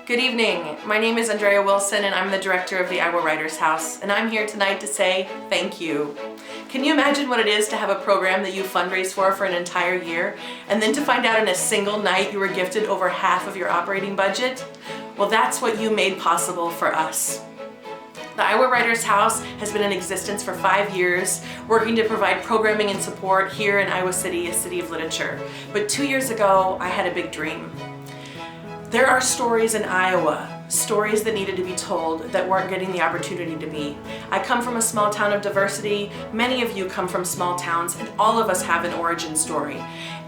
Good evening. My name is Andrea Wilson and I'm the director of the Iowa Writers House, and I'm here tonight to say thank you. Can you imagine what it is to have a program that you fundraise for an entire year, and then to find out in a single night you were gifted over half of your operating budget? Well, that's what you made possible for us. The Iowa Writers House has been in existence for 5 years, working to provide programming and support here in Iowa City, a city of literature. But 2 years ago, I had a big dream. There are stories in Iowa, stories that needed to be told that weren't getting the opportunity to be. I come from a small town of diversity, many of you come from small towns, and all of us have an origin story.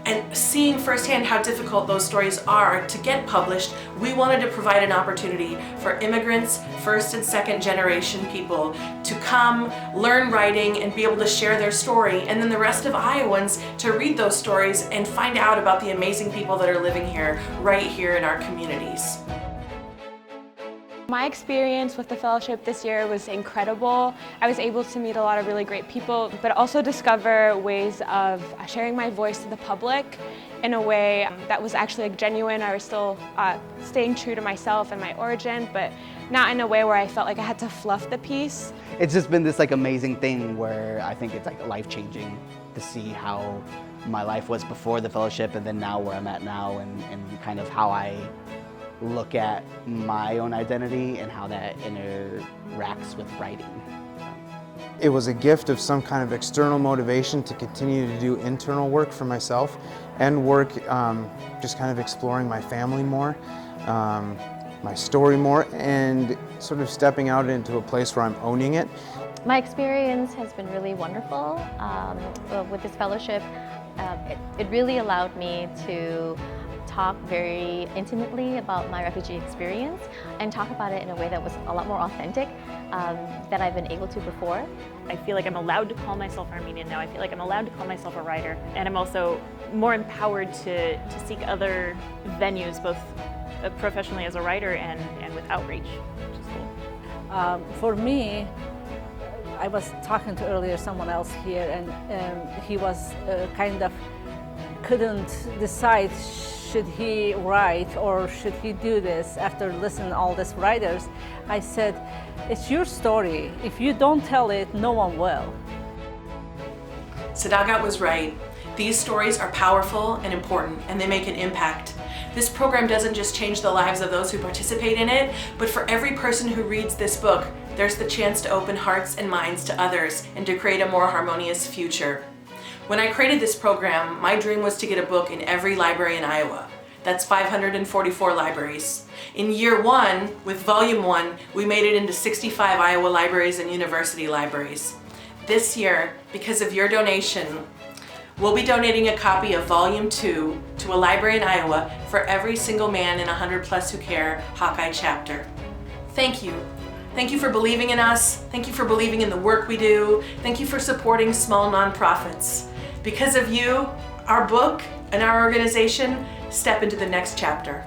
And seeing firsthand how difficult those stories are to get published, we wanted to provide an opportunity for immigrants, first and second generation people to come, learn writing, and be able to share their story, and then the rest of Iowans to read those stories and find out about the amazing people that are living here, right here in our communities. My experience with the fellowship this year was incredible. I was able to meet a lot of really great people, but also discover ways of sharing my voice to the public in a way that was actually genuine. I was still staying true to myself and my origin, but not in a way where I felt like I had to fluff the piece. It's just been this amazing thing where I think it's life-changing to see how my life was before the fellowship and then now where I'm at now, and kind of how I look at my own identity and how that interacts with writing. It was a gift of some kind of external motivation to continue to do internal work for myself and work just kind of exploring my family more, my story more, and sort of stepping out into a place where I'm owning it. My experience has been really wonderful with this fellowship. It really allowed me to talk very intimately about my refugee experience and talk about it in a way that was a lot more authentic than I've been able to before. I feel like I'm allowed to call myself Armenian now. I feel like I'm allowed to call myself a writer, and I'm also more empowered to seek other venues, both professionally as a writer and with outreach, which is cool. For me, I was talking to earlier someone else here, and he was kind of couldn't decide should he write or should he do this after listening to all these writers. I said, it's your story. If you don't tell it, no one will. Sadagat was right. These stories are powerful and important, and they make an impact. This program doesn't just change the lives of those who participate in it, but for every person who reads this book, there's the chance to open hearts and minds to others and to create a more harmonious future. When I created this program, my dream was to get a book in every library in Iowa. That's 544 libraries. In year 1, with volume 1, we made it into 65 Iowa libraries and university libraries. This year, because of your donation, we'll be donating a copy of volume 2 to a library in Iowa for every single man in 100 Plus Who Care Hawkeye chapter. Thank you. Thank you for believing in us. Thank you for believing in the work we do. Thank you for supporting small nonprofits. Because of you, our book and our organization step into the next chapter.